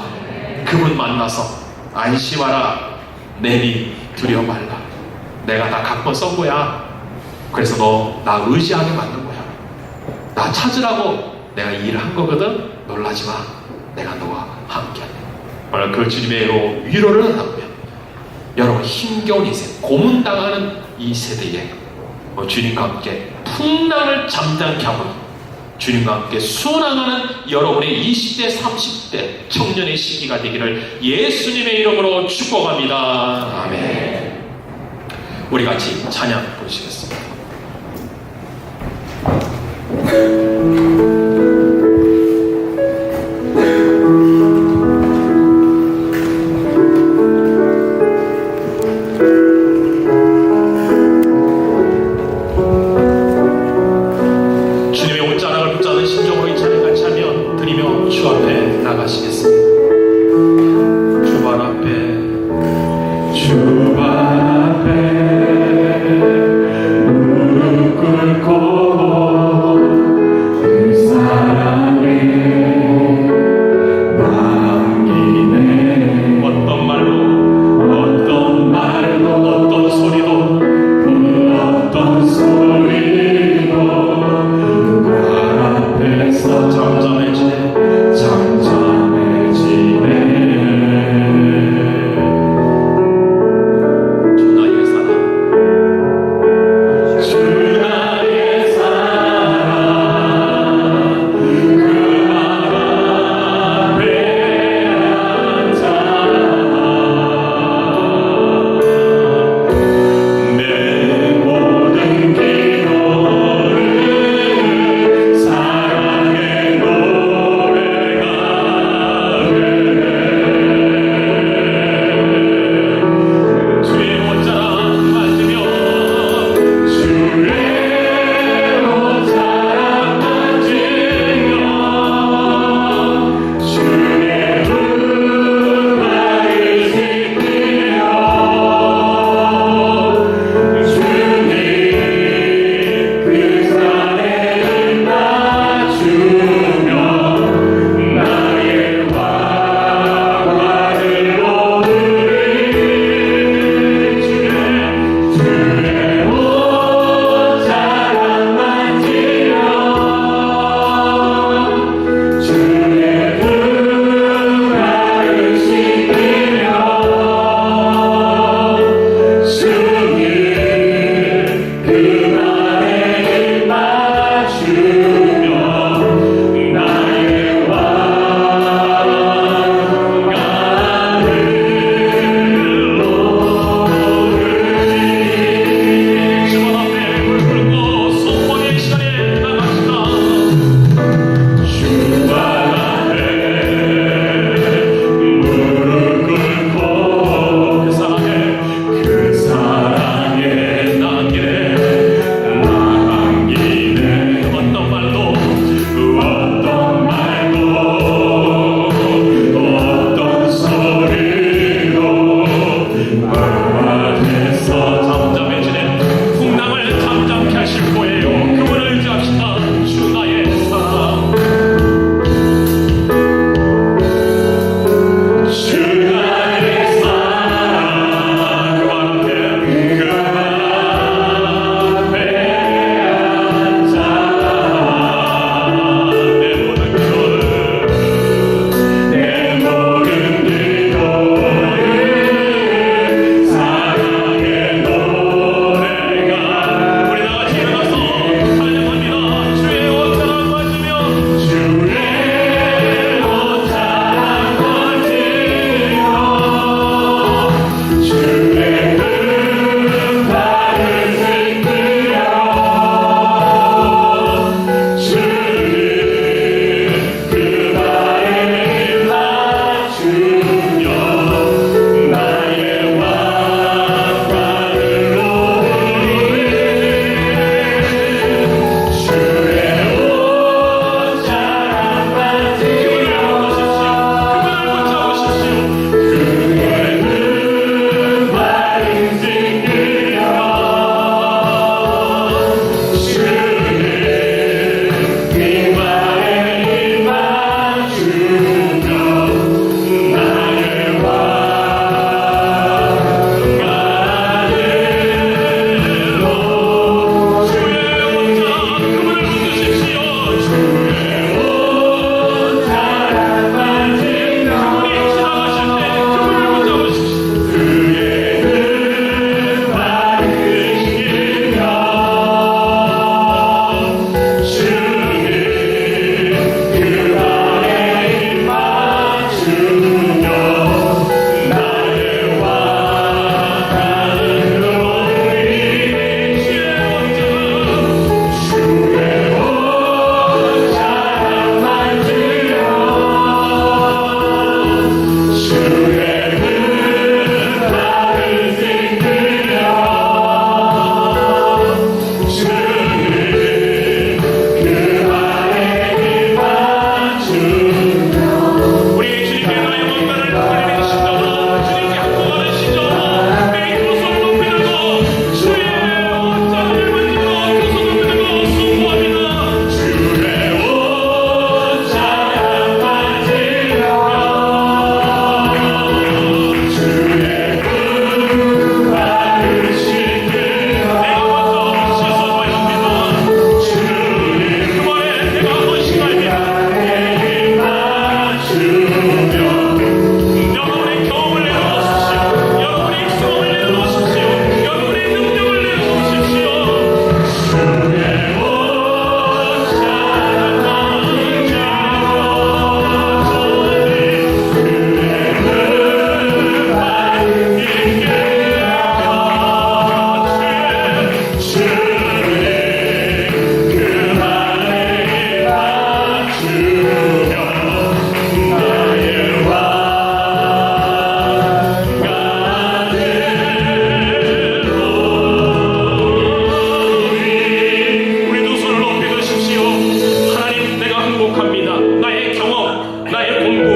[SPEAKER 2] 그분 만나서 안심하라 내니 두려워 말라. 내가 다 각본 쓴 거야. 그래서 너 나 의지하게 만든 거야. 나 찾으라고 내가 이 일을 한 거거든. 놀라지 마. 내가 너와 함께한다. 오늘 그 주님의 위로를 하고요. 여러분, 힘겨운 인생, 고문당하는 이 세대에 주님과 함께 풍랑을 잠잠케 하고 주님과 함께 순항하는 여러분의 20대, 30대 청년의 시기가 되기를 예수님의 이름으로 축복합니다. 아멘. 우리 같이 찬양 부르시겠습니다. 주님의 옷자락을 붙잡는 심정 나가시겠습니다. 주발 앞에 무릎 꿇고 그 사랑에 남기네. 어떤 말로 어떤 소리도 어떤 소리도 발 앞에서 잠잠해지네.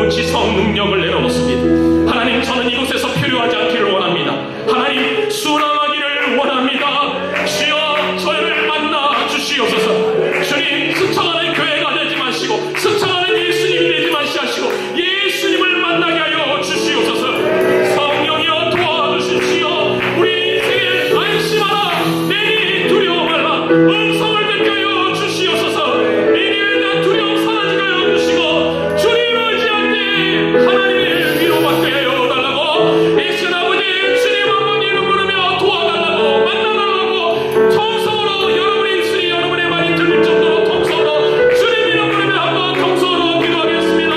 [SPEAKER 3] 지성 능력을 내려놓습니다. 하나님, 저는 이곳에서 필요하지 않기를 원합니다. 하나님, 순항하기를 원합니다. 주여, 저를 만나 주시옵소서. 주님, 스쳐가는 교회가 되지 마시고 스쳐가는 예수님이 되지 마시고 예수님을 만나게 하여 주시옵소서. 성령이여 도와주십시오. 우리 인생에 안심하라, 내니 두려워 말라. 음성을 듣게 하여 주시옵소서. 이에 대한 두려움 사라지게 하여 주시고 주님을 의지할 때 하나님의 위로받게 하여 달라고, 이 시간 아버지 주님 한번 이름 부르며 도와달라고, 만나달라고 통성으로 여러분의 입술이 여러분의 말이 들릴 정도로 통성으로 주님 이름 부르며 한번 통성으로 기도하겠습니다.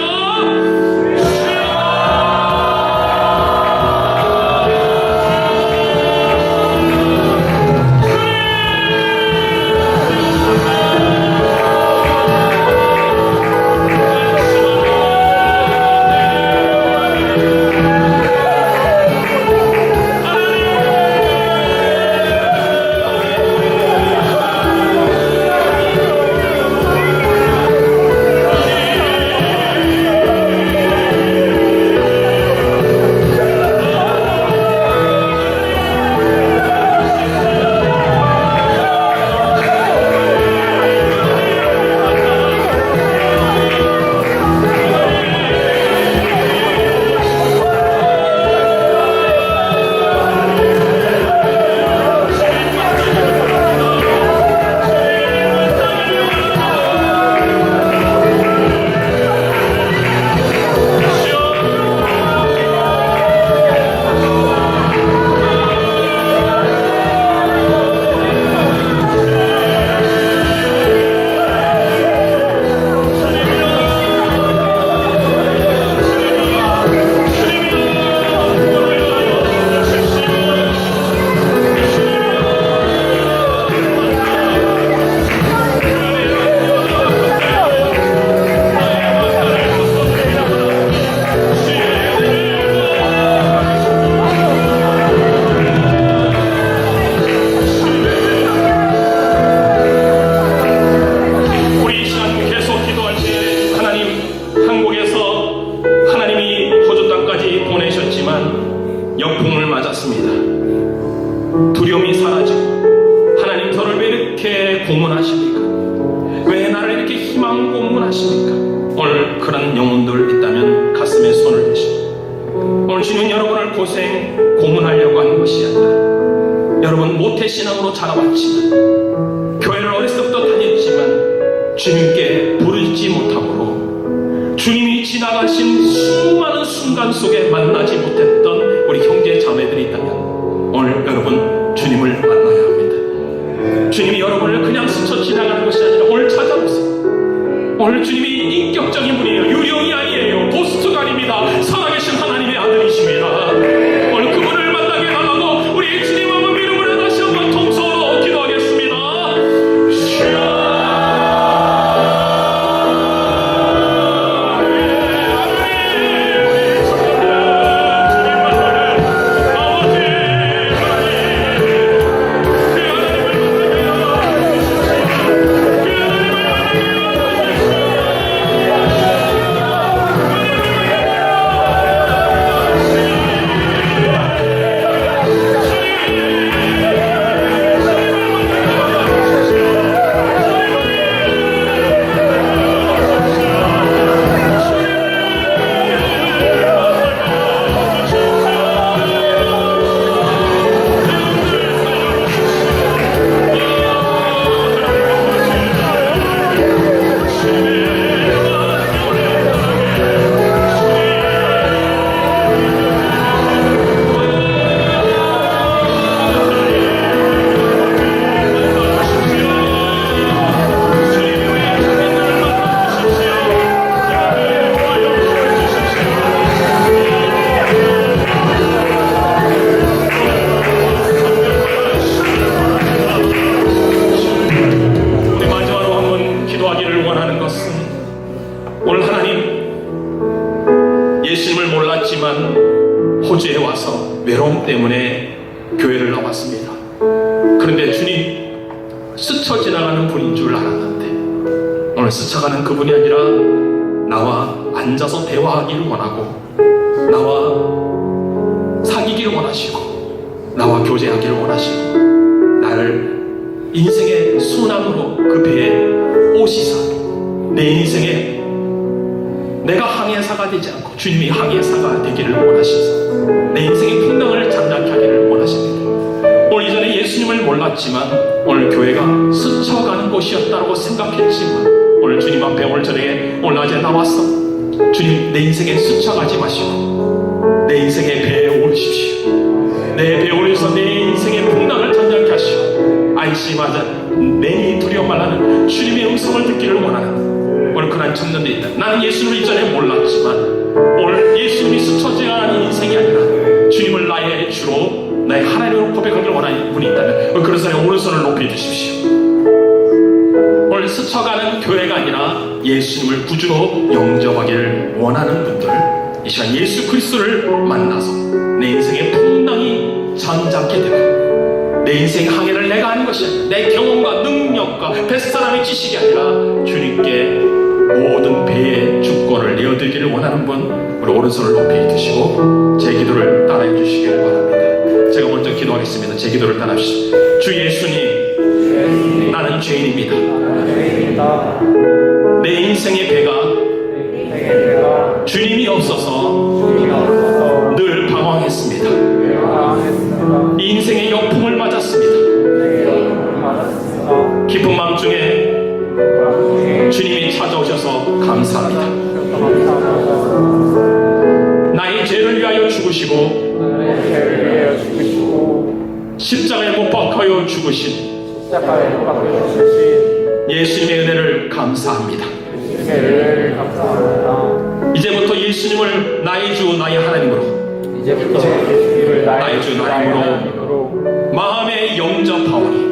[SPEAKER 3] 우리 이 시간 계속 기도할 때 하나님, 한국에서 하나님이 호주 땅까지 보내셨지만 역풍을 맞았습니다. 두려움이 사라지고, 하나님 저를 왜 이렇게 고문하십니까? 왜 나를 이렇게 희망 고문하십니까? 오늘 그런 영혼들 있다면 가슴에 손을 대시고, 오늘 주님은 여러분을 고생 고문하려고 하는 것이 아니라, 여러분 모태신앙으로 자라왔지만, 교회를 어렸을 때부터 다녔지만 주님께 부르지 못함으로 주님이 지나가신 수많은 순간 속에 만나지 못했던 우리 형제 자매들이 있다면 오늘 여러분 주님을 만나야 합니다. 주님이 여러분을 그냥 스쳐 지나가는 것이 아니라 오늘 찾아오세요. 오늘 주님이 인격적인 분이에요. 유령이 아니에요. 고스트가 아닙니다. 살아계신 하나님의 아들이십니다. 오늘 그분을 만나게 해달라고 우리 주님 한번 믿음으로 다시 한번 통성으로 기도하겠습니다. 호주에 와서 외로움 때문에 교회를 나왔습니다. 그런데 주님 스쳐 지나가는 분인 줄 알았는데 오늘 스쳐가는 그분이 아니라 나와 앉아서 대화하기를 원하고 나와 사귀기를 원하시고 나와 교제하기를 원하시고 나를 인생의 순항으로 그 배에 오시사 내 인생에 내가 항해사가 되지 않고 주님이 항해사가 되기를 원하셔서 내 인생의 풍랑을 잠잠케 하기를 원하십니다. 오늘 이전에 예수님을 몰랐지만 오늘 교회가 스쳐가는 곳이었다고 생각했지만 오늘 주님 앞에 오늘 저녁에 오늘 낮에 나와서 주님 내 인생에 스쳐가지 마시고 내 인생의 배에 오르십시오. 내 배에 오르셔서 내 인생의 풍랑을 잠잠케 하시고 안심하자 내니 두려워 말라는 주님의 음성을 듣기를 원하는 오늘 그런 청년들이 있다. 나는 예수님을 이전에 몰랐지만 오늘 예수님이 스쳐지는 인생이 아니라 주님을 나의 주로 나의 하나님으로 고백하기를 원하는 분이 있다면 그런 사람의 오른손을 높여 주십시오. 오늘 스쳐가는 교회가 아니라 예수님을 구주로 영접하기를 원하는 분들 이 시간 예수 그리스도를 만나서 내 인생의 풍랑이 잠잠게 되고 내 인생 항해를 내가 하는 것이 아니라 내 경험과 능력과 뱃사람의 지식이 아니라 주님께 모든 배의 주권을 내어드리기를 원하는 분 우리 오른손을 높이 드시고 제 기도를 따라해 주시길 바랍니다. 제가 먼저 기도하겠습니다. 제 기도를 따라하십시오. 주 예수님 나는 죄인입니다. 내 인생의 배가 주님이 없어서 늘 방황했습니다. 이 인생의 역풍을 맞았습니다. 깊은 마음 중에 주님이 찾아오셔서 감사합니다. 나의 죄를 위하여 죽으시고 십자가에 못 박하여 죽으신 예수님의 은혜를 감사합니다. 이제부터 예수님을 나의 주 나의 하나님으로 나의 주 하나님으로 마음에 영접하오니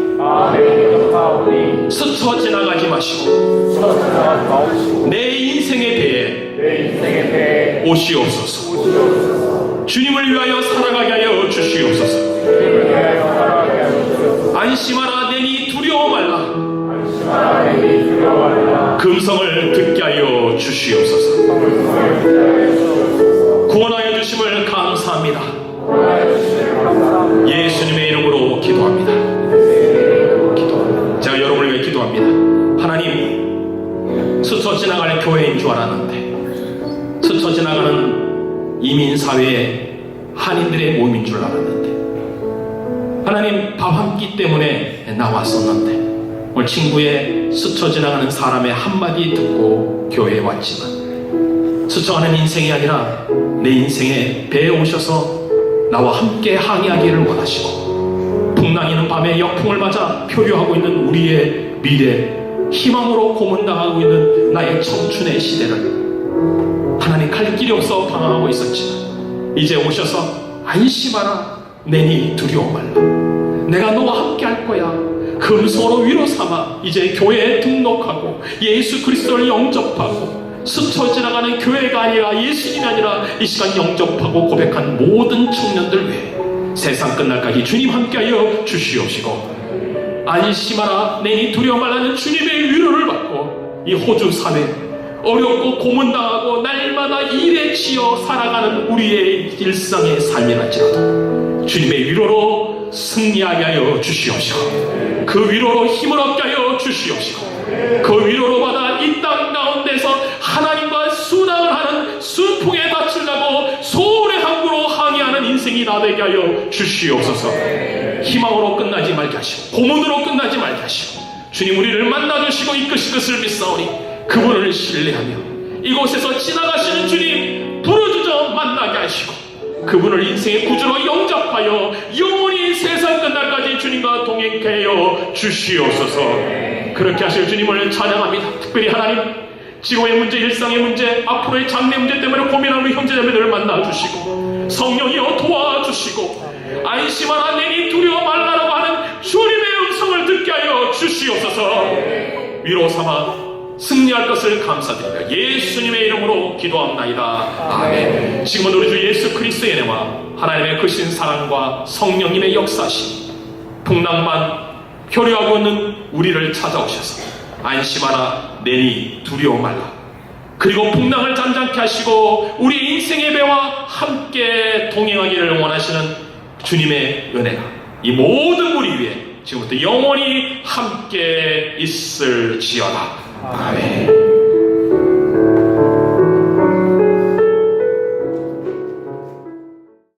[SPEAKER 3] 스쳐 지나가지 마시고 내 인생의 배에 오시옵소서. 주님을 위하여 살아가게 하여 주시옵소서. 안심하라 내니 두려워 말라. 금성을 듣게 하여 주시옵소서. 구원하여 주심을 감사합니다. 예수님의 이름으로 기도합니다. 제가 여러분을 위해 기도합니다. 하나님, 스쳐 지나갈 교회인 줄 알았는데 스쳐 지나가는 이민사회의 한인들의 몸인 줄 알았는데 하나님 밥 한 끼 때문에 나왔었는데 오늘 친구의 스쳐 지나가는 사람의 한마디 듣고 교회에 왔지만 스쳐가는 인생이 아니라 내 인생에 배에 오셔서 나와 함께 항해하기를 원하시고 풍랑이는 밤에 역풍을 맞아 표류하고 있는 우리의 미래 희망으로 고문당하고 있는 나의 청춘의 시대를 하나님 갈 길이 없어 방황하고 있었지만 이제 오셔서 안심하라 내니 두려워 말라. 내가 너와 함께 할 거야. 금손으로 위로 삼아 이제 교회에 등록하고 예수 그리스도를 영접하고 스쳐 지나가는 교회가 아니라 예수님이 아니라 이 시간 영접하고 고백한 모든 청년들 외에 세상 끝날까지 주님 함께하여 주시옵시고 안심하라 내니 두려워 말라는 주님의 위로를 받고 이 호주 사회 어렵고 고문당하고 날마다 일에 치여 살아가는 우리의 일상의 삶이랄지라도 주님의 위로로 승리하게 하여 주시옵시고 그 위로로 힘을 얻게 하여 주시옵시고 그 위로로 받아 이 땅 가운데서 하나님과 순항을 하는 순풍에 밭을 소울의 항구로 항해하는 인생이 나되게 하여 주시옵소서. 희망으로 끝나지 말게 하시고 고문으로 끝나지 말게 하시고 주님 우리를 만나주시고 이끄실 것을 믿사오니 그분을 신뢰하며 이곳에서 지나가시는 주님 부르짖어 만나게 하시고 그분을 인생의 구주로 영접하여 영원히 세상 끝날까지 주님과 동행케 하여 주시옵소서. 그렇게 하실 주님을 찬양합니다. 특별히 하나님 지구의 문제, 일상의 문제, 앞으로의 장래 문제 때문에 고민하는 형제자매들을 만나주시고 성령이여 도와주시고 안심하라 내니 두려워 말라라고 하는 주님의 음성을 듣게 하여 주시옵소서. 위로 삼아 승리할 것을 감사드립니다. 예수님의 이름으로 기도합나이다. 아멘. 지금은 우리 주 예수 그리스도의 은혜와 하나님의 크신 사랑과 성령님의 역사심 풍랑만 표류하고 있는 우리를 찾아오셔서 안심하라 내니 두려워 말라 그리고 풍랑을 잠잠케 하시고 우리 인생의 배와 함께 동행하기를 원하시는 주님의 은혜가 이 모든 우리 위에 지금부터 영원히 함께 있을지어다. 아멘.